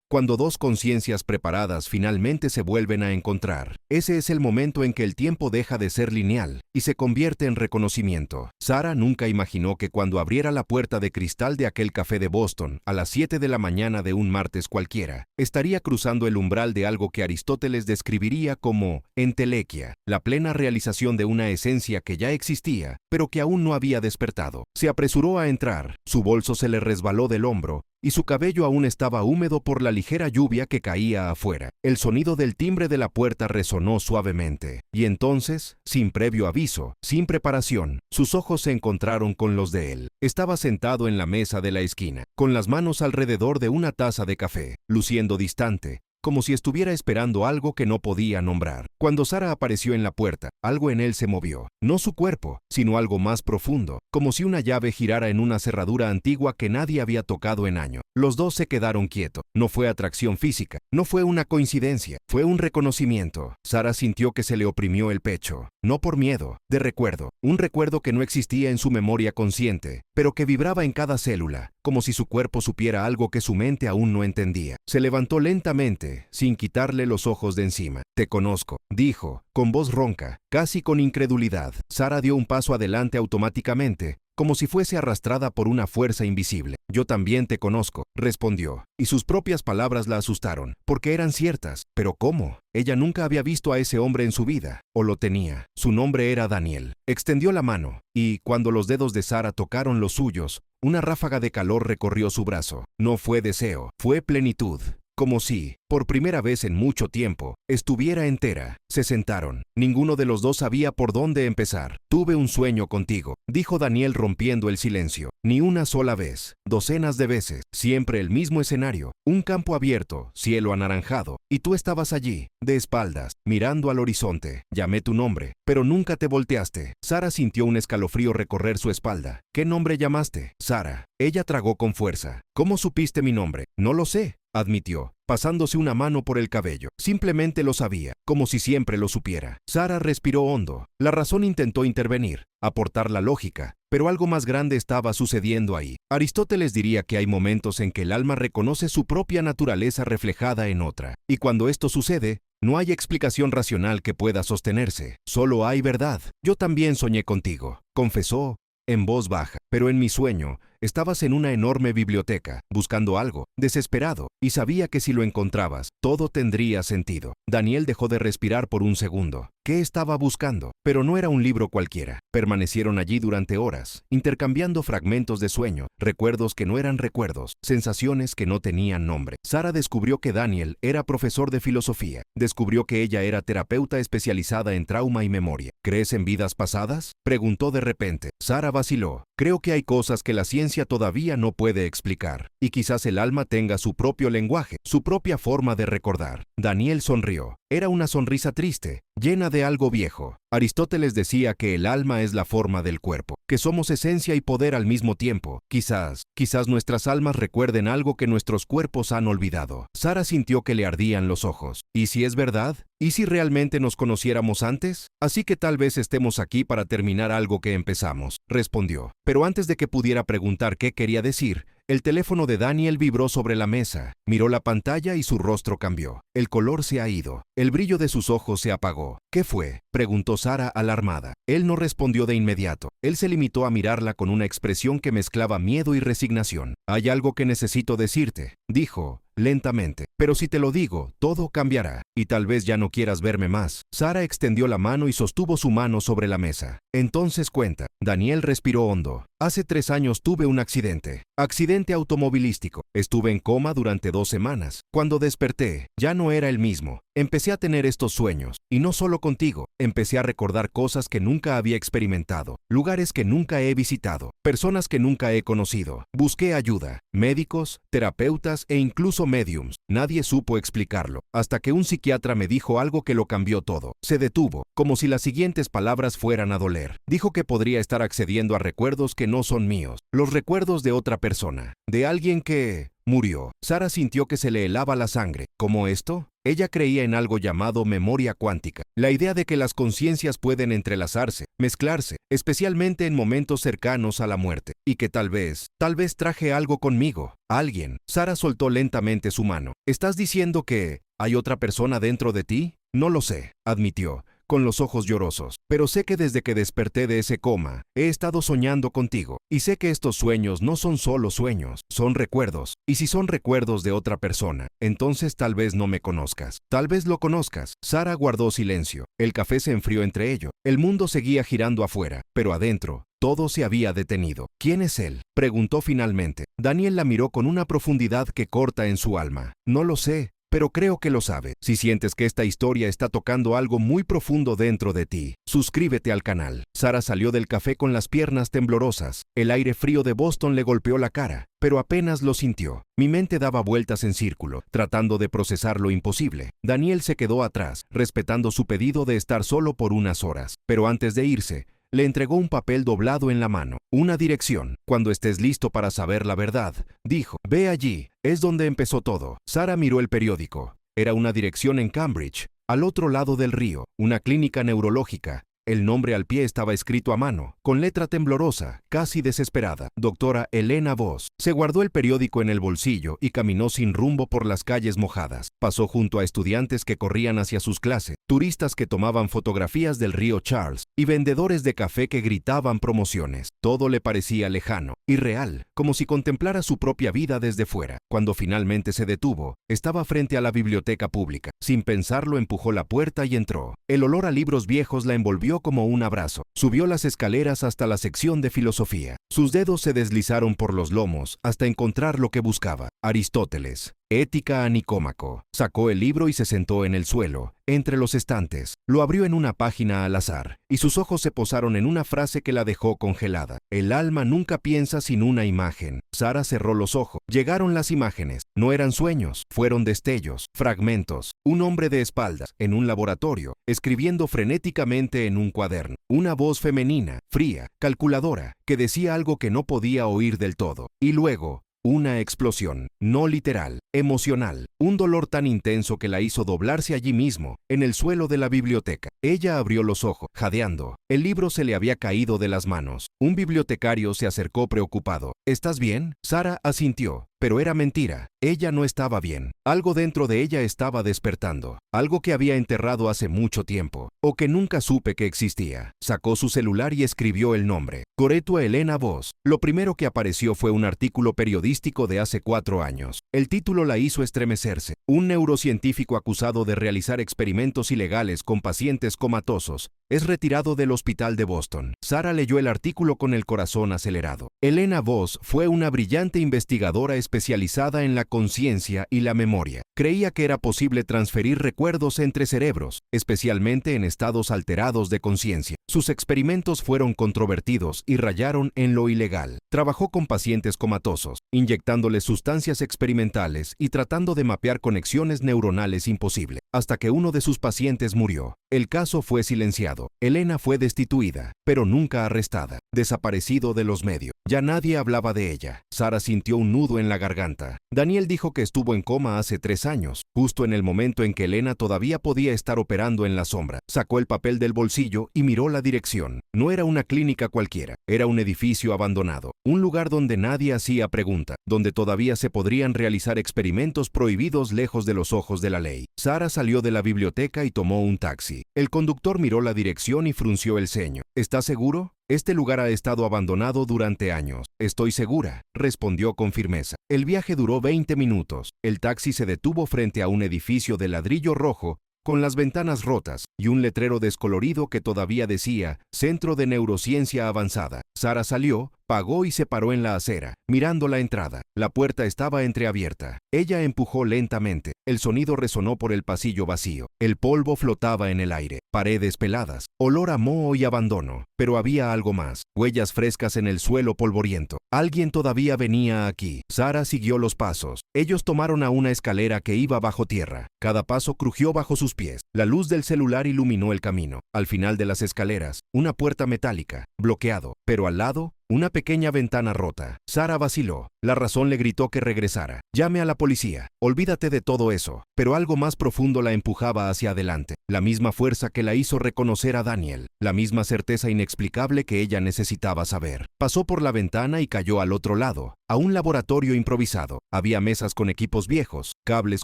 Cuando dos conciencias preparadas finalmente se vuelven a encontrar, ese es el momento en que el tiempo deja de ser lineal y se convierte en reconocimiento. Sara nunca imaginó que cuando abriera la puerta de cristal de aquel café de Boston a las 7 de la mañana de un martes cualquiera, estaría cruzando el umbral de algo que Aristóteles describiría como entelequia, la plena realización de una esencia que ya existía, pero que aún no había despertado. Se apresuró a entrar, su bolso se le resbaló del hombro, y su cabello aún estaba húmedo por la ligera lluvia que caía afuera. El sonido del timbre de la puerta resonó suavemente, y entonces, sin previo aviso, sin preparación, sus ojos se encontraron con los de él. Estaba sentado en la mesa de la esquina, con las manos alrededor de una taza de café, luciendo distante, como si estuviera esperando algo que no podía nombrar. Cuando Sara apareció en la puerta, algo en él se movió. No su cuerpo, sino algo más profundo, como si una llave girara en una cerradura antigua que nadie había tocado en años. Los dos se quedaron quietos. No fue atracción física, no fue una coincidencia, fue un reconocimiento. Sara sintió que se le oprimió el pecho, no por miedo, de recuerdo, un recuerdo que no existía en su memoria consciente, pero que vibraba en cada célula, como si su cuerpo supiera algo que su mente aún no entendía. Se levantó lentamente, sin quitarle los ojos de encima. «Te conozco», dijo, con voz ronca, casi con incredulidad. Sara dio un paso adelante automáticamente, como si fuese arrastrada por una fuerza invisible. «Yo también te conozco», respondió, y sus propias palabras la asustaron, porque eran ciertas. ¿Pero cómo? Ella nunca había visto a ese hombre en su vida, o lo tenía. Su nombre era Daniel. Extendió la mano, y, cuando los dedos de Sara tocaron los suyos, una ráfaga de calor recorrió su brazo. No fue deseo, fue plenitud. Como si, por primera vez en mucho tiempo, estuviera entera. Se sentaron. Ninguno de los dos sabía por dónde empezar. «Tuve un sueño contigo», dijo Daniel rompiendo el silencio. «Ni una sola vez, docenas de veces, siempre el mismo escenario, un campo abierto, cielo anaranjado, y tú estabas allí, de espaldas, mirando al horizonte. Llamé tu nombre, pero nunca te volteaste». Sara sintió un escalofrío recorrer su espalda. «¿Qué nombre llamaste?» «Sara». Ella tragó con fuerza. «¿Cómo supiste mi nombre?» «No lo sé», admitió, pasándose una mano por el cabello. Simplemente lo sabía, como si siempre lo supiera. Sara respiró hondo. La razón intentó intervenir, aportar la lógica, pero algo más grande estaba sucediendo ahí. Aristóteles diría que hay momentos en que el alma reconoce su propia naturaleza reflejada en otra, y cuando esto sucede, no hay explicación racional que pueda sostenerse. Solo hay verdad. «Yo también soñé contigo», confesó, en voz baja, «pero en mi sueño, estabas en una enorme biblioteca, buscando algo, desesperado, y sabía que si lo encontrabas, todo tendría sentido». Daniel dejó de respirar por un segundo. ¿Qué estaba buscando? Pero no era un libro cualquiera. Permanecieron allí durante horas, intercambiando fragmentos de sueño, recuerdos que no eran recuerdos, sensaciones que no tenían nombre. Sara descubrió que Daniel era profesor de filosofía. Descubrió que ella era terapeuta especializada en trauma y memoria. ¿Crees en vidas pasadas?, preguntó de repente. Sara vaciló. «Creo que hay cosas que la ciencia todavía no puede explicar, y quizás el alma tenga su propio lenguaje, su propia forma de recordar». Daniel sonrió. Era una sonrisa triste, llena de algo viejo. Aristóteles decía que el alma es la forma del cuerpo, que somos esencia y poder al mismo tiempo. Quizás nuestras almas recuerden algo que nuestros cuerpos han olvidado. Sara sintió que le ardían los ojos. ¿Y si es verdad? ¿Y si realmente nos conociéramos antes? Así que tal vez estemos aquí para terminar algo que empezamos, respondió. Pero antes de que pudiera preguntar qué quería decir, el teléfono de Daniel vibró sobre la mesa. Miró la pantalla y su rostro cambió. El color se ha ido. El brillo de sus ojos se apagó. «¿Qué fue?», preguntó Sara alarmada. Él no respondió de inmediato. Él se limitó a mirarla con una expresión que mezclaba miedo y resignación. «Hay algo que necesito decirte», dijo, lentamente. «Pero si te lo digo, todo cambiará, y tal vez ya no quieras verme más». Sara extendió la mano y sostuvo su mano sobre la mesa. «Entonces cuenta». Daniel respiró hondo. «Hace 3 años tuve un accidente automovilístico. Estuve en coma durante 2 semanas. Cuando desperté, ya no era el mismo. Empecé a tener estos sueños, y no solo contigo. Empecé a recordar cosas que nunca había experimentado, lugares que nunca he visitado, personas que nunca he conocido. Busqué ayuda, médicos, terapeutas e incluso médiums. Nadie supo explicarlo, hasta que un psiquiatra me dijo algo que lo cambió todo». Se detuvo, como si las siguientes palabras fueran a doler. Dijo que podría estar accediendo a recuerdos que no son míos, los recuerdos de otra persona, de alguien que murió. Sara sintió que se le helaba la sangre. ¿Cómo esto? Ella creía en algo llamado memoria cuántica, la idea de que las conciencias pueden entrelazarse, mezclarse, especialmente en momentos cercanos a la muerte, y que tal vez traje algo conmigo. Alguien. Sara soltó lentamente su mano. ¿Estás diciendo que hay otra persona dentro de ti? No lo sé, admitió, con los ojos llorosos, pero sé que desde que desperté de ese coma, he estado soñando contigo, y sé que estos sueños no son solo sueños, son recuerdos, y si son recuerdos de otra persona, entonces tal vez no me conozcas, tal vez lo conozcas. Sara guardó silencio, el café se enfrió entre ellos, el mundo seguía girando afuera, pero adentro, todo se había detenido. ¿Quién es él?, preguntó finalmente. Daniel la miró con una profundidad que corta en su alma. No lo sé, pero creo que lo sabe. Si sientes que esta historia está tocando algo muy profundo dentro de ti, suscríbete al canal. Sara salió del café con las piernas temblorosas. El aire frío de Boston le golpeó la cara, pero apenas lo sintió. Mi mente daba vueltas en círculo, tratando de procesar lo imposible. Daniel se quedó atrás, respetando su pedido de estar solo por unas horas. Pero antes de irse, le entregó un papel doblado en la mano, una dirección. Cuando estés listo para saber la verdad, dijo, ve allí, es donde empezó todo. Sara miró el periódico. Era una dirección en Cambridge, al otro lado del río, una clínica neurológica. El nombre al pie estaba escrito a mano, con letra temblorosa, casi desesperada. Doctora Elena Voss. Se guardó el periódico en el bolsillo y caminó sin rumbo por las calles mojadas. Pasó junto a estudiantes que corrían hacia sus clases, turistas que tomaban fotografías del río Charles y vendedores de café que gritaban promociones. Todo le parecía lejano, irreal, como si contemplara su propia vida desde fuera. Cuando finalmente se detuvo, estaba frente a la biblioteca pública. Sin pensarlo, empujó la puerta y entró. El olor a libros viejos la envolvió como un abrazo. Subió las escaleras hasta la sección de filosofía. Sus dedos se deslizaron por los lomos hasta encontrar lo que buscaba. Aristóteles. Ética a Nicómaco. Sacó el libro y se sentó en el suelo, entre los estantes. Lo abrió en una página al azar, y sus ojos se posaron en una frase que la dejó congelada. El alma nunca piensa sin una imagen. Sara cerró los ojos. Llegaron las imágenes. No eran sueños, fueron destellos, fragmentos. Un hombre de espaldas, en un laboratorio, escribiendo frenéticamente en un cuaderno. Una voz femenina, fría, calculadora, que decía algo que no podía oír del todo. Y luego, una explosión, no literal, emocional, un dolor tan intenso que la hizo doblarse allí mismo, en el suelo de la biblioteca. Ella abrió los ojos, jadeando. El libro se le había caído de las manos. Un bibliotecario se acercó preocupado. ¿Estás bien? Sara asintió. Pero era mentira. Ella no estaba bien. Algo dentro de ella estaba despertando. Algo que había enterrado hace mucho tiempo, o que nunca supe que existía. Sacó su celular y escribió el nombre. Goretua Elena Voss. Lo primero que apareció fue un artículo periodístico de hace 4 años. El título la hizo estremecerse. Un neurocientífico acusado de realizar experimentos ilegales con pacientes comatosos es retirado del hospital de Boston. Sara leyó el artículo con el corazón acelerado. Elena Voss fue una brillante investigadora especializada en la conciencia y la memoria. Creía que era posible transferir recuerdos entre cerebros, especialmente en estados alterados de conciencia. Sus experimentos fueron controvertidos y rayaron en lo ilegal. Trabajó con pacientes comatosos, inyectándoles sustancias experimentales y tratando de mapear conexiones neuronales imposibles, hasta que uno de sus pacientes murió. El caso fue silenciado. Elena fue destituida, pero nunca arrestada. Desaparecido de los medios. Ya nadie hablaba de ella. Sara sintió un nudo en la garganta. Daniel dijo que estuvo en coma hace 3 años, justo en el momento en que Elena todavía podía estar operando en la sombra. Sacó el papel del bolsillo y miró la dirección. No era una clínica cualquiera, era un edificio abandonado, un lugar donde nadie hacía pregunta, donde todavía se podrían realizar experimentos prohibidos lejos de los ojos de la ley. Sara salió de la biblioteca y tomó un taxi. El conductor miró la dirección y frunció el ceño. ¿Estás seguro? Este lugar ha estado abandonado durante años. Estoy segura, respondió con firmeza. El viaje duró 20 minutos. El taxi se detuvo frente a un edificio de ladrillo rojo con las ventanas rotas y un letrero descolorido que todavía decía Centro de Neurociencia Avanzada. Sara salió, pagó y se paró en la acera, mirando la entrada. La puerta estaba entreabierta. Ella empujó lentamente. El sonido resonó por el pasillo vacío. El polvo flotaba en el aire. Paredes peladas, olor a moho y abandono. Pero había algo más. Huellas frescas en el suelo polvoriento. Alguien todavía venía aquí. Sara siguió los pasos. Ellos tomaron a una escalera que iba bajo tierra. Cada paso crujió bajo sus pies. La luz del celular iluminó el camino. Al final de las escaleras, una puerta metálica, bloqueado, pero al lado, Una pequeña ventana rota. Sara vaciló. La razón le gritó que regresara. Llame a la policía. Olvídate de todo eso. Pero algo más profundo la empujaba hacia adelante. La misma fuerza que la hizo reconocer a Daniel. La misma certeza inexplicable que ella necesitaba saber. Pasó por la ventana y cayó al otro lado, a un laboratorio improvisado. Había mesas con equipos viejos, cables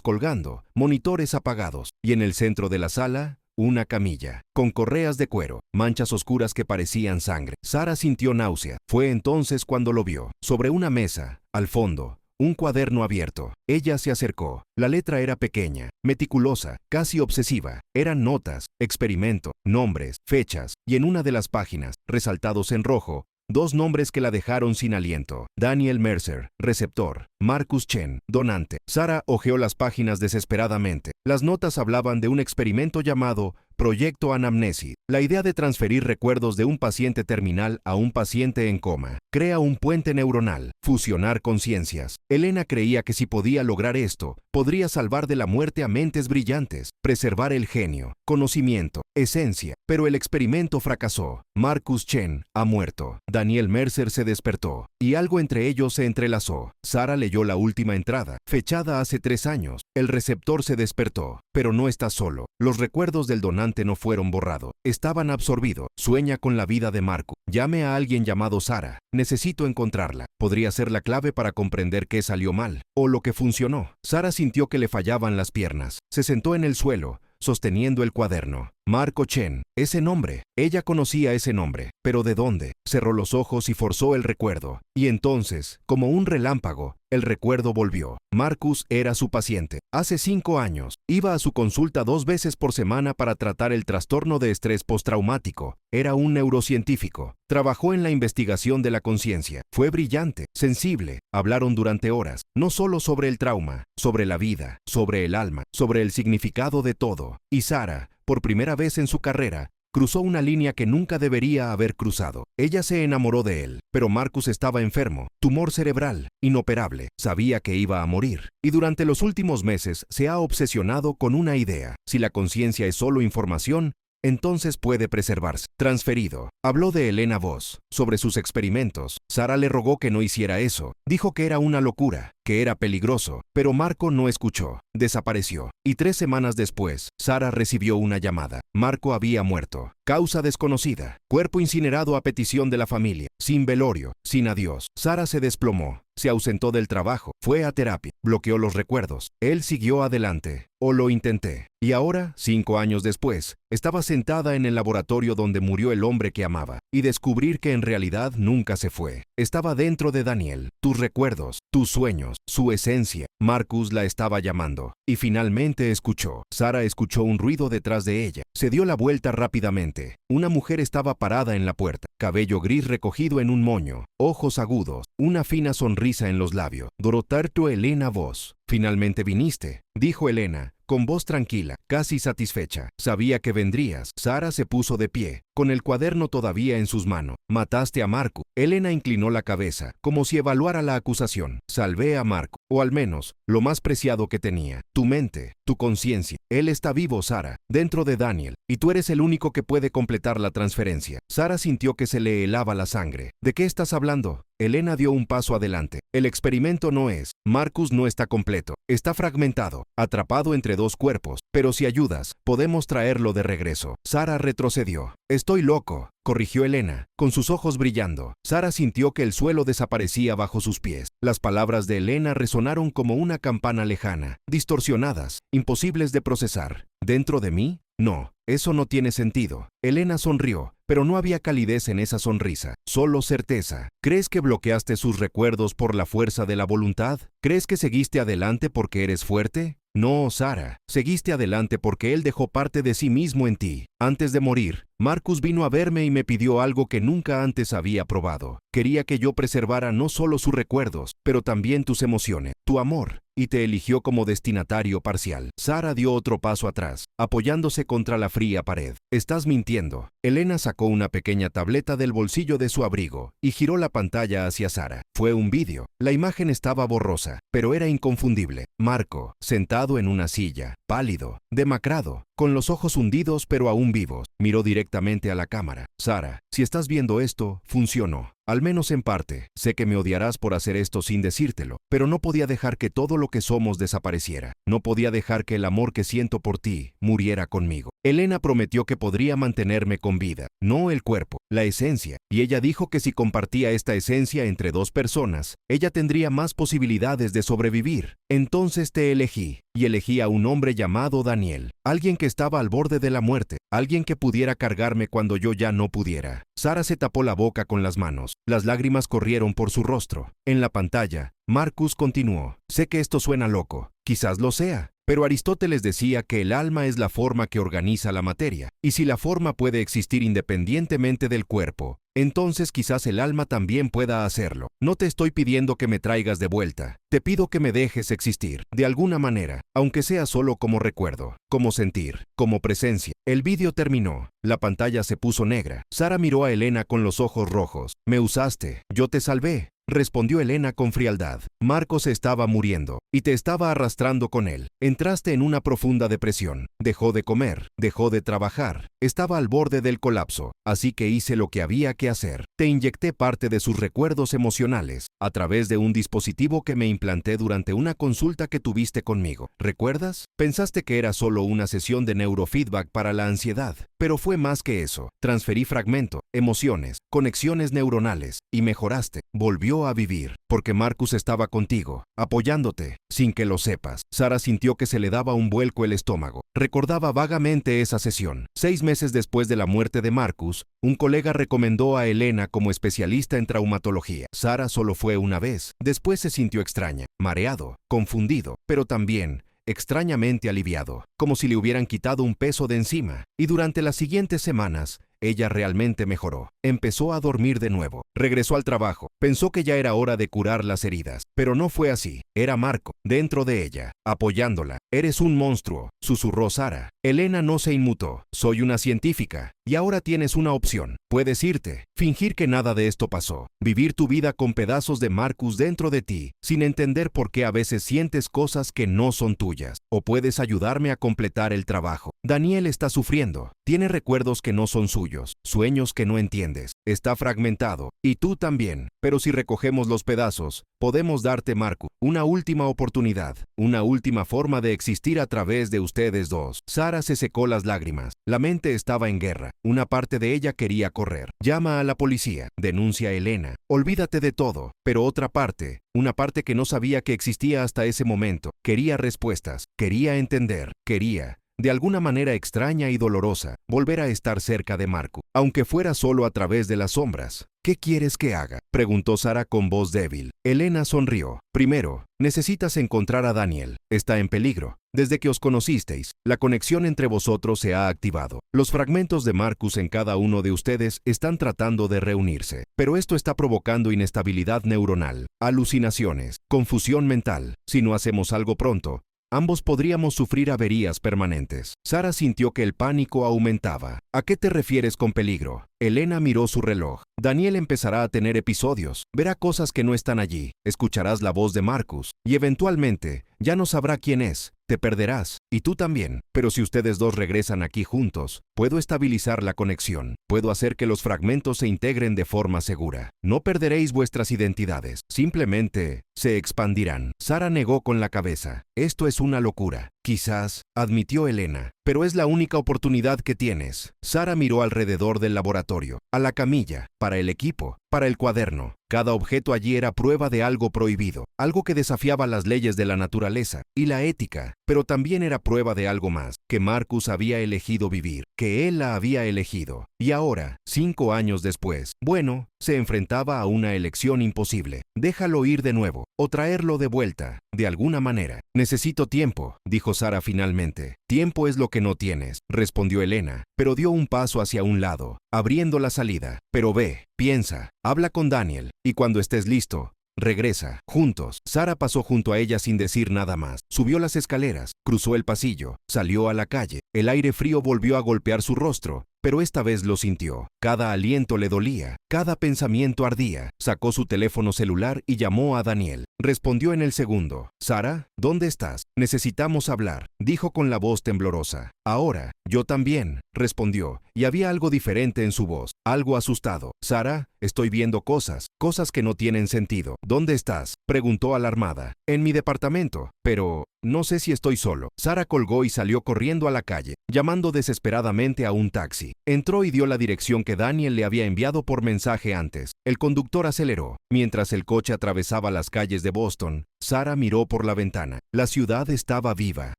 colgando, monitores apagados, y en el centro de la sala, una camilla, con correas de cuero, manchas oscuras que parecían sangre. Sara sintió náusea. Fue entonces cuando lo vio. Sobre una mesa, al fondo, un cuaderno abierto. Ella se acercó. La letra era pequeña, meticulosa, casi obsesiva. Eran notas, experimento, nombres, fechas, y en una de las páginas, resaltados en rojo, 2 nombres que la dejaron sin aliento. Daniel Mercer, receptor. Marcus Chen, donante. Sara hojeó las páginas desesperadamente. Las notas hablaban de un experimento llamado Proyecto Anamnesis. La idea de transferir recuerdos de un paciente terminal a un paciente en coma. Crea un puente neuronal. Fusionar conciencias. Elena creía que si podía lograr esto, podría salvar de la muerte a mentes brillantes, preservar el genio, conocimiento, esencia. Pero el experimento fracasó. Marcus Chen ha muerto. Daniel Mercer se despertó, y algo entre ellos se entrelazó. Sara leyó la última entrada, fechada hace 3 años. El receptor se despertó, pero no está solo. Los recuerdos del donante no fueron borrados. Estaban absorbidos. Sueña con la vida de Marcus. Llame a alguien llamado Sara. Necesito encontrarla. Podría ser la clave para comprender qué salió mal, o lo que funcionó. Sara sintió que le fallaban las piernas. Se sentó en el suelo, sosteniendo el cuaderno. Marco Chen, ese nombre. Ella conocía ese nombre. ¿Pero de dónde? Cerró los ojos y forzó el recuerdo. Y entonces, como un relámpago, el recuerdo volvió. Marcus era su paciente. Hace 5 años, iba a su consulta 2 veces por semana para tratar el trastorno de estrés postraumático. Era un neurocientífico. Trabajó en la investigación de la conciencia. Fue brillante, sensible. Hablaron durante horas, no solo sobre el trauma, sobre la vida, sobre el alma, sobre el significado de todo. Y Sara, por primera vez en su carrera, cruzó una línea que nunca debería haber cruzado. Ella se enamoró de él, pero Marcus estaba enfermo, tumor cerebral, inoperable. Sabía que iba a morir. Y durante los últimos meses se ha obsesionado con una idea. Si la conciencia es solo información, entonces puede preservarse. Transferido. Habló de Elena Voss, sobre sus experimentos. Sara le rogó que no hiciera eso. Dijo que era una locura, que era peligroso, pero Marco no escuchó. Desapareció. Y 3 semanas después, Sara recibió una llamada. Marco había muerto. Causa desconocida. Cuerpo incinerado a petición de la familia. Sin velorio, sin adiós. Sara se desplomó. Se ausentó del trabajo. Fue a terapia. Bloqueó los recuerdos. Él siguió adelante. O lo intenté. Y ahora, 5 años después, estaba sentada en el laboratorio donde murió el hombre que amaba. Y descubrir que en realidad nunca se fue. Estaba dentro de Daniel. Tus recuerdos, tus sueños, su esencia. Marcus la estaba llamando. Y finalmente escuchó. Sara escuchó un ruido detrás de ella. Se dio la vuelta rápidamente. Una mujer estaba parada en la puerta. Cabello gris recogido en un moño. Ojos agudos. Una fina sonrisa en los labios. Dorotarto Elena Voss. Finalmente viniste, dijo Elena, con voz tranquila, casi satisfecha. Sabía que vendrías. Sara se puso de pie, con el cuaderno todavía en sus manos. Mataste a Marco. Elena inclinó la cabeza, como si evaluara la acusación. Salvé a Marco, o al menos, lo más preciado que tenía. Tu mente, tu conciencia. Él está vivo, Sara, dentro de Daniel, y tú eres el único que puede completar la transferencia. Sara sintió que se le helaba la sangre. ¿De qué estás hablando? Elena dio un paso adelante. El experimento no es. Marcus no está completo. Está fragmentado, atrapado entre 2 cuerpos. Pero si ayudas, podemos traerlo de regreso. Sara retrocedió. Estoy loco, corrigió Elena, con sus ojos brillando. Sara sintió que el suelo desaparecía bajo sus pies. Las palabras de Elena resonaron como una campana lejana, distorsionadas, imposibles de procesar. ¿Dentro de mí? No, eso no tiene sentido. Elena sonrió, pero no había calidez en esa sonrisa, solo certeza. ¿Crees que bloqueaste sus recuerdos por la fuerza de la voluntad? ¿Crees que seguiste adelante porque eres fuerte? No, Sara, seguiste adelante porque él dejó parte de sí mismo en ti. Antes de morir, Marcus vino a verme y me pidió algo que nunca antes había probado. Quería que yo preservara no solo sus recuerdos, pero también tus emociones, tu amor, y te eligió como destinatario parcial. Sara dio otro paso atrás, apoyándose contra la fría pared. Estás mintiendo. Elena sacó una pequeña tableta del bolsillo de su abrigo y giró la pantalla hacia Sara. Fue un vídeo. La imagen estaba borrosa, pero era inconfundible. Marco, sentado en una silla, pálido, demacrado, con los ojos hundidos pero aún vivos. Miró directamente a la cámara. Sara, si estás viendo esto, funcionó. Al menos en parte. Sé que me odiarás por hacer esto sin decírtelo, pero no podía dejar que todo lo que somos desapareciera. No podía dejar que el amor que siento por ti muriera conmigo. Elena prometió que podría mantenerme con vida, no el cuerpo, la esencia, y ella dijo que si compartía esta esencia entre dos personas, ella tendría más posibilidades de sobrevivir. Entonces te elegí, y elegí a un hombre llamado Daniel, alguien que estaba al borde de la muerte, alguien que pudiera cargarme cuando yo ya no pudiera. Sara se tapó la boca con las manos. Las lágrimas corrieron por su rostro. En la pantalla, Marcus continuó. Sé que esto suena loco, quizás lo sea, pero Aristóteles decía que el alma es la forma que organiza la materia, y si la forma puede existir independientemente del cuerpo, entonces quizás el alma también pueda hacerlo. No te estoy pidiendo que me traigas de vuelta, te pido que me dejes existir, de alguna manera, aunque sea solo como recuerdo, como sentir, como presencia. El vídeo terminó, la pantalla se puso negra. Sara miró a Elena con los ojos rojos. Me usaste, yo te salvé, respondió Elena con frialdad. Marcos estaba muriendo, y te estaba arrastrando con él. Entraste en una profunda depresión. Dejó de comer, dejó de trabajar. Estaba al borde del colapso, así que hice lo que había que hacer. Te inyecté parte de sus recuerdos emocionales, a través de un dispositivo que me implanté durante una consulta que tuviste conmigo. ¿Recuerdas? Pensaste que era solo una sesión de neurofeedback para la ansiedad, pero fue más que eso. Transferí fragmento, emociones, conexiones neuronales, y mejoraste. Volvió a vivir, porque Marcus estaba contigo, apoyándote, sin que lo sepas. Sara sintió que se le daba un vuelco el estómago. Recordaba vagamente esa sesión. 6 meses después de la muerte de Marcus, un colega recomendó a Elena como especialista en traumatología. Sara solo fue una vez. Después se sintió extraña, mareado, confundido, pero también extrañamente aliviado, como si le hubieran quitado un peso de encima. Y durante las siguientes semanas, ella realmente mejoró. Empezó a dormir de nuevo. Regresó al trabajo. Pensó que ya era hora de curar las heridas. Pero no fue así. Era Marco, dentro de ella, apoyándola. Eres un monstruo, susurró Sara. Elena no se inmutó. Soy una científica. Y ahora tienes una opción. Puedes irte, fingir que nada de esto pasó, vivir tu vida con pedazos de Marcus dentro de ti, sin entender por qué a veces sientes cosas que no son tuyas. O puedes ayudarme a completar el trabajo. Daniel está sufriendo. Tiene recuerdos que no son suyos, sueños que no entiendes. Está fragmentado. Y tú también. Pero si recogemos los pedazos, podemos darte, Marcus, una última oportunidad, una última forma de existir a través de ustedes dos. Sara se secó las lágrimas. La mente estaba en guerra. Una parte de ella quería correr. Llama a la policía. Denuncia a Elena. Olvídate de todo. Pero otra parte, una parte que no sabía que existía hasta ese momento, quería respuestas, quería entender, quería, de alguna manera extraña y dolorosa, volver a estar cerca de Marcus, aunque fuera solo a través de las sombras. ¿Qué quieres que haga?, preguntó Sara con voz débil. Elena sonrió. Primero, necesitas encontrar a Daniel. Está en peligro. Desde que os conocisteis, la conexión entre vosotros se ha activado. Los fragmentos de Marcus en cada uno de ustedes están tratando de reunirse. Pero esto está provocando inestabilidad neuronal, alucinaciones, confusión mental. Si no hacemos algo pronto, ambos podríamos sufrir averías permanentes. Sara sintió que el pánico aumentaba. ¿A qué te refieres con peligro? Elena miró su reloj. Daniel empezará a tener episodios. Verá cosas que no están allí. Escucharás la voz de Marcus. Y eventualmente, ya no sabrá quién es. Te perderás. Y tú también. Pero si ustedes dos regresan aquí juntos, puedo estabilizar la conexión. Puedo hacer que los fragmentos se integren de forma segura. No perderéis vuestras identidades. Simplemente se expandirán. Sara negó con la cabeza. Esto es una locura. Quizás, admitió Elena, pero es la única oportunidad que tienes. Sara miró alrededor del laboratorio, a la camilla, para el equipo, para el cuaderno. Cada objeto allí era prueba de algo prohibido, algo que desafiaba las leyes de la naturaleza y la ética, pero también era prueba de algo más, que Marcus había elegido vivir, que él la había elegido. Y ahora, 5 años después, bueno, se enfrentaba a una elección imposible. Déjalo ir de nuevo, o traerlo de vuelta, de alguna manera. Necesito tiempo, dijo Sara finalmente. Tiempo es lo que no tienes, respondió Elena, pero dio un paso hacia un lado, abriendo la salida. Pero ve, piensa, habla con Daniel, y cuando estés listo, regresa, juntos. Sara pasó junto a ella sin decir nada más. Subió las escaleras, cruzó el pasillo, salió a la calle. El aire frío volvió a golpear su rostro, pero esta vez lo sintió. Cada aliento le dolía, Cada pensamiento ardía. Sacó su teléfono celular y llamó a Daniel. Respondió en el segundo. «Sara, ¿dónde estás? Necesitamos hablar», dijo con la voz temblorosa. «Ahora, yo también», respondió, y había algo diferente en su voz, algo asustado. «Sara, estoy viendo cosas que no tienen sentido». «¿Dónde estás?», preguntó alarmada. «En mi departamento, pero no sé si estoy solo». Sara colgó y salió corriendo a la calle, llamando desesperadamente a un taxi. Entró y dio la dirección que Daniel le había enviado por mensaje antes. El conductor aceleró. Mientras el coche atravesaba las calles de Boston, Sara miró por la ventana. La ciudad estaba viva,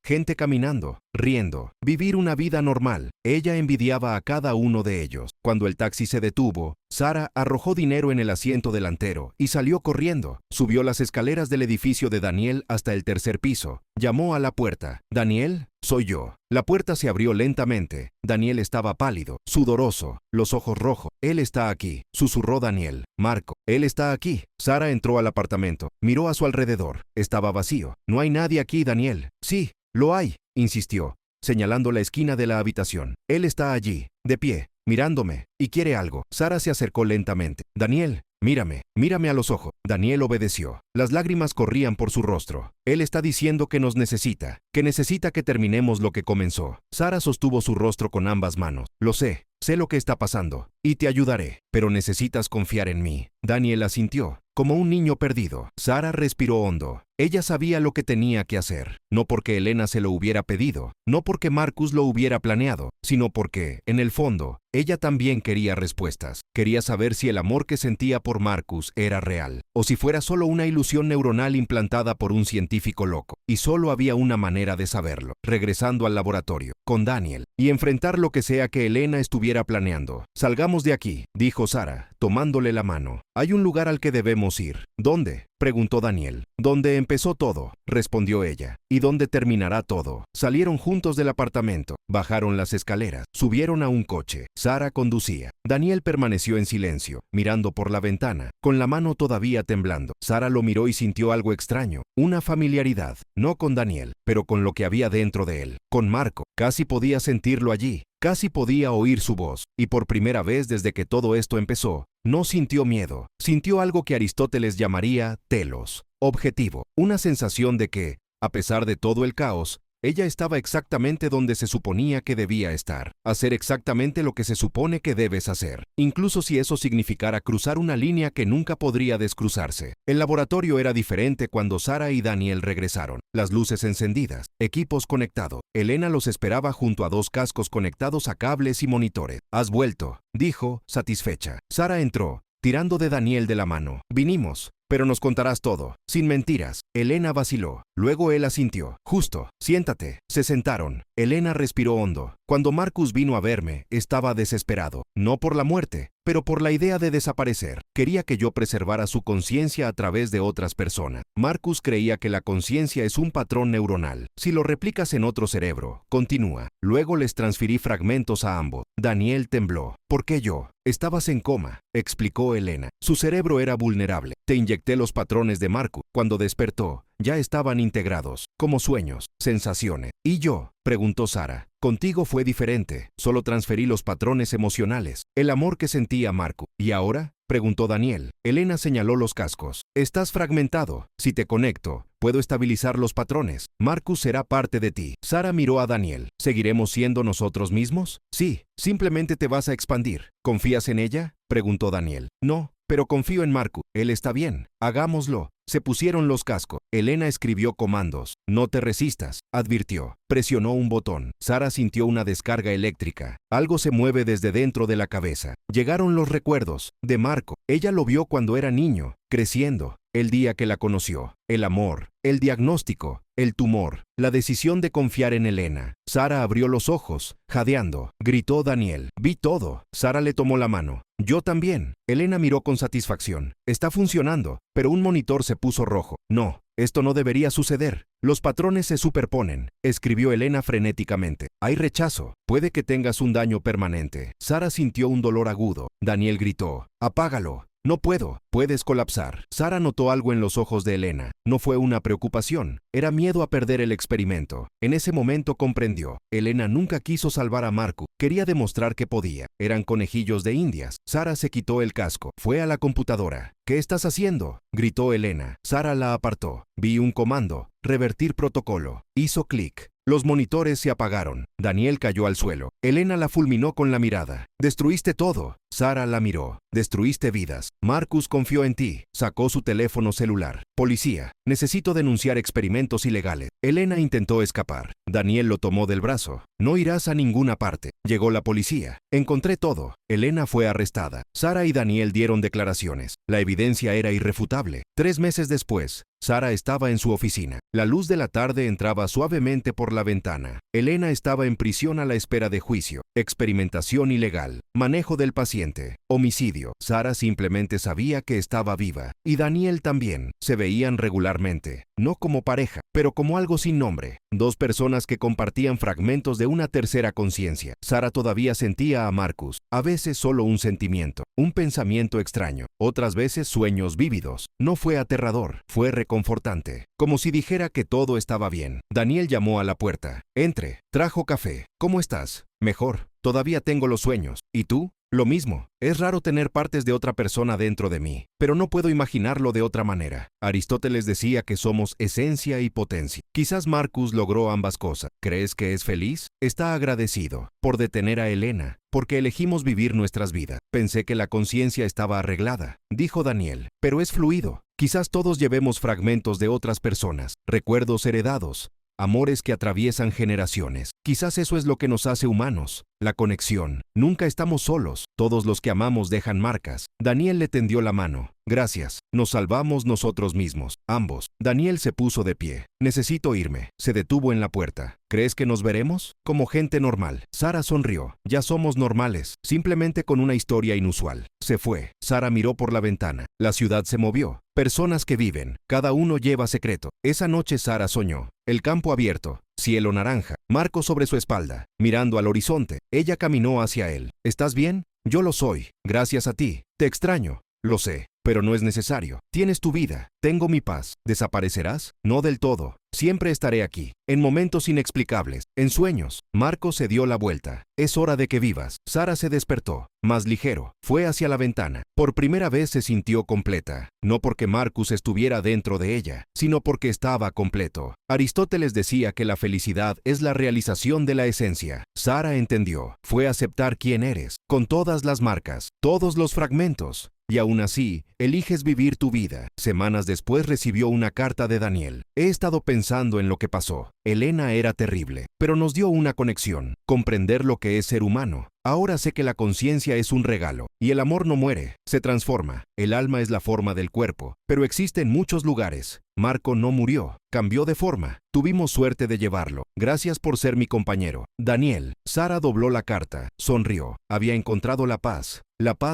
gente caminando, riendo, vivir una vida normal. Ella envidiaba a cada uno de ellos. Cuando el taxi se detuvo, Sara arrojó dinero en el asiento delantero y salió corriendo. Subió las escaleras del edificio de Daniel hasta el tercer piso. Llamó a la puerta. «Daniel, soy yo». La puerta se abrió lentamente. Daniel estaba pálido, sudoroso, los ojos rojos. «Él está aquí», susurró Daniel. «Marco, él está aquí». Sara entró al apartamento. Miró a su alrededor. Estaba vacío. «No hay nadie aquí, Daniel». «Sí, lo hay», insistió, señalando la esquina de la habitación. «Él está allí, de pie, mirándome, y quiere algo». Sara se acercó lentamente. «Daniel, mírame a los ojos». Daniel obedeció. Las lágrimas corrían por su rostro. «Él está diciendo que nos necesita, que terminemos lo que comenzó». Sara sostuvo su rostro con ambas manos. «Lo sé lo que está pasando, y te ayudaré, pero necesitas confiar en mí». Daniel asintió, como un niño perdido. Sara respiró hondo. Ella sabía lo que tenía que hacer, no porque Elena se lo hubiera pedido, no porque Marcus lo hubiera planeado, sino porque, en el fondo, ella también quería respuestas. Quería saber si el amor que sentía por Marcus era real, o si fuera solo una ilusión neuronal implantada por un científico loco. Y solo había una manera de saberlo: regresando al laboratorio, con Daniel, y enfrentar lo que sea que Elena estuviera planeando. «Salgamos de aquí», dijo Sara, tomándole la mano. «Hay un lugar al que debemos ir». «¿Dónde?», preguntó Daniel. «Donde empezó todo», respondió ella. «¿Y dónde terminará todo?». Salieron juntos del apartamento, bajaron las escaleras, subieron a un coche. Sara conducía. Daniel permaneció en silencio, mirando por la ventana, con la mano todavía temblando. Sara lo miró y sintió algo extraño, una familiaridad, no con Daniel, pero con lo que había dentro de él, con Marco. Casi podía sentirlo allí, casi podía oír su voz, y por primera vez desde que todo esto empezó, no sintió miedo, sintió algo que Aristóteles llamaría telos, objetivo, una sensación de que, a pesar de todo el caos, ella estaba exactamente donde se suponía que debía estar, hacer exactamente lo que se supone que debes hacer, incluso si eso significara cruzar una línea que nunca podría descruzarse. El laboratorio era diferente cuando Sara y Daniel regresaron, las luces encendidas, equipos conectados. Elena los esperaba junto a 2 cascos conectados a cables y monitores. «Has vuelto», dijo, satisfecha. Sara entró, tirando de Daniel de la mano. «Vinimos, pero nos contarás todo, sin mentiras». Elena vaciló. Luego él asintió. «Justo, siéntate». Se sentaron. Elena respiró hondo. «Cuando Marcus vino a verme, estaba desesperado, no por la muerte, pero por la idea de desaparecer. Quería que yo preservara su conciencia a través de otras personas. Marcus creía que la conciencia es un patrón neuronal. Si lo replicas en otro cerebro, continúa. Luego les transferí fragmentos a ambos». Daniel tembló. «¿Por qué yo?». «Estabas en coma», explicó Elena. «Su cerebro era vulnerable. Te inyecté los patrones de Marcus. Cuando despertó, ya estaban integrados, como sueños, sensaciones». «¿Y yo?», preguntó Sara. «Contigo fue diferente. Solo transferí los patrones emocionales, el amor que sentía Marcus». «¿Y ahora?», preguntó Daniel. Elena señaló los cascos. «Estás fragmentado. Si te conecto, puedo estabilizar los patrones. Marcus será parte de ti». Sara miró a Daniel. «¿Seguiremos siendo nosotros mismos?». «Sí, simplemente te vas a expandir». «¿Confías en ella?», preguntó Daniel. «No, pero confío en Marcus. Él está bien. Hagámoslo». Se pusieron los cascos. Elena escribió comandos. «No te resistas», advirtió. Presionó un botón. Sara sintió una descarga eléctrica. Algo se mueve desde dentro de la cabeza. Llegaron los recuerdos de Marco. Ella lo vio cuando era niño, creciendo, el día que la conoció. El amor, el diagnóstico, el tumor, la decisión de confiar en Elena. Sara abrió los ojos, jadeando. Gritó Daniel. «Vi todo». Sara le tomó la mano. «Yo también». Elena miró con satisfacción. «Está funcionando», pero un monitor se puso rojo. «No, esto no debería suceder. Los patrones se superponen», escribió Elena frenéticamente. «Hay rechazo. Puede que tengas un daño permanente». Sara sintió un dolor agudo. Daniel gritó. «Apágalo». No puedo, puedes colapsar. Sara notó algo en los ojos de Elena. No fue una preocupación, era miedo a perder el experimento. En ese momento comprendió. Elena nunca quiso salvar a Marcus, quería demostrar que podía. Eran conejillos de indias. Sara se quitó el casco, fue a la computadora. ¿Qué estás haciendo?, gritó Elena. Sara la apartó. Vi un comando, revertir protocolo. Hizo clic. Los monitores se apagaron. Daniel cayó al suelo. Elena la fulminó con la mirada. Destruiste todo. Sara la miró. Destruiste vidas. Marcus confió en ti. Sacó su teléfono celular. Policía, necesito denunciar experimentos ilegales. Elena intentó escapar. Daniel lo tomó del brazo. No irás a ninguna parte. Llegó la policía. Encontré todo. Elena fue arrestada. Sara y Daniel dieron declaraciones. La evidencia era irrefutable. 3 meses después, Sara estaba en su oficina. La luz de la tarde entraba suavemente por la ventana. Elena estaba en prisión a la espera de juicio. Experimentación ilegal. Manejo del paciente. Homicidio. Sara simplemente sabía que estaba viva. Y Daniel también. Se veían regularmente. No como pareja, pero como algo sin nombre. 2 personas que compartían fragmentos de una tercera conciencia. Sara todavía sentía a Marcus. A veces solo un sentimiento. Un pensamiento extraño. Otras veces sueños vívidos. No fue aterrador. Fue reconfortante. Como si dijera que todo estaba bien. Daniel llamó a la puerta. Entre. Trajo café. ¿Cómo estás? Mejor. Todavía tengo los sueños. ¿Y tú? Lo mismo. Es raro tener partes de otra persona dentro de mí, pero no puedo imaginarlo de otra manera. Aristóteles decía que somos esencia y potencia. Quizás Marcus logró ambas cosas. ¿Crees que es feliz? Está agradecido por detener a Elena, porque elegimos vivir nuestras vidas. Pensé que la conciencia estaba arreglada, dijo Daniel, pero es fluido. Quizás todos llevemos fragmentos de otras personas, recuerdos heredados, amores que atraviesan generaciones. Quizás eso es lo que nos hace humanos. La conexión. Nunca estamos solos. Todos los que amamos dejan marcas. Daniel le tendió la mano. Gracias. Nos salvamos nosotros mismos. Ambos. Daniel se puso de pie. Necesito irme. Se detuvo en la puerta. ¿Crees que nos veremos? Como gente normal. Sara sonrió. Ya somos normales. Simplemente con una historia inusual. Se fue. Sara miró por la ventana. La ciudad se movió. Personas que viven. Cada uno lleva secreto. Esa noche Sara soñó. El campo abierto. Cielo naranja. Marcos sobre su espalda. Mirando al horizonte. Ella caminó hacia él. ¿Estás bien? Yo lo soy. Gracias a ti. Te extraño. Lo sé. Pero no es necesario. Tienes tu vida. Tengo mi paz. ¿Desaparecerás? No del todo. Siempre estaré aquí. En momentos inexplicables. En sueños. Marcos se dio la vuelta. Es hora de que vivas. Sara se despertó. Más ligero. Fue hacia la ventana. Por primera vez se sintió completa. No porque Marcus estuviera dentro de ella, sino porque estaba completo. Aristóteles decía que la felicidad es la realización de la esencia. Sara entendió. Fue aceptar quién eres. Con todas las marcas. Todos los fragmentos. Y aún así, eliges vivir tu vida. Semanas después recibió una carta de Daniel. He estado pensando en lo que pasó. Elena era terrible, pero nos dio una conexión. Comprender lo que es ser humano. Ahora sé que la conciencia es un regalo, y el amor no muere, se transforma. El alma es la forma del cuerpo, pero existe en muchos lugares. Marco no murió, cambió de forma. Tuvimos suerte de llevarlo. Gracias por ser mi compañero. Daniel. Sara dobló la carta, sonrió. Había encontrado la paz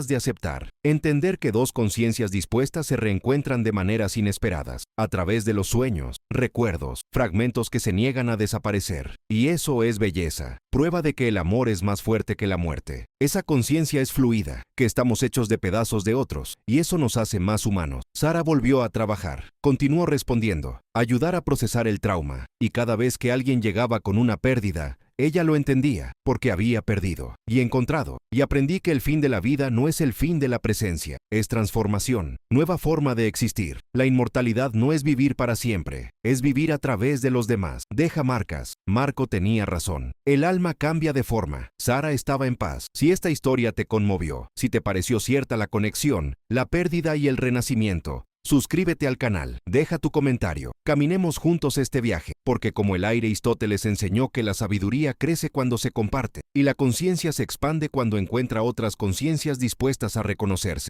de aceptar. Entender que 2 conciencias dispuestas se reencuentran de maneras inesperadas, a través de los sueños, recuerdos, fragmentos que se niegan a desaparecer. Y eso es belleza. Prueba de que el amor es más fuerte que la muerte. Esa conciencia es fluida, que estamos hechos de pedazos de otros, y eso nos hace más humanos. Sara volvió a trabajar. Continuó respondiendo. Ayudar a procesar el trauma. Y cada vez que alguien llegaba con una pérdida, ella lo entendía, porque había perdido y encontrado. Y aprendí que el fin de la vida no es el fin de la presencia, es transformación, nueva forma de existir. La inmortalidad no es vivir para siempre, es vivir a través de los demás. Deja marcas. Marco tenía razón. El alma cambia de forma. Sara estaba en paz. Si esta historia te conmovió, si te pareció cierta la conexión, la pérdida y el renacimiento, suscríbete al canal, deja tu comentario. Caminemos juntos este viaje, porque como el aire Aristóteles enseñó que la sabiduría crece cuando se comparte, y la conciencia se expande cuando encuentra otras conciencias dispuestas a reconocerse.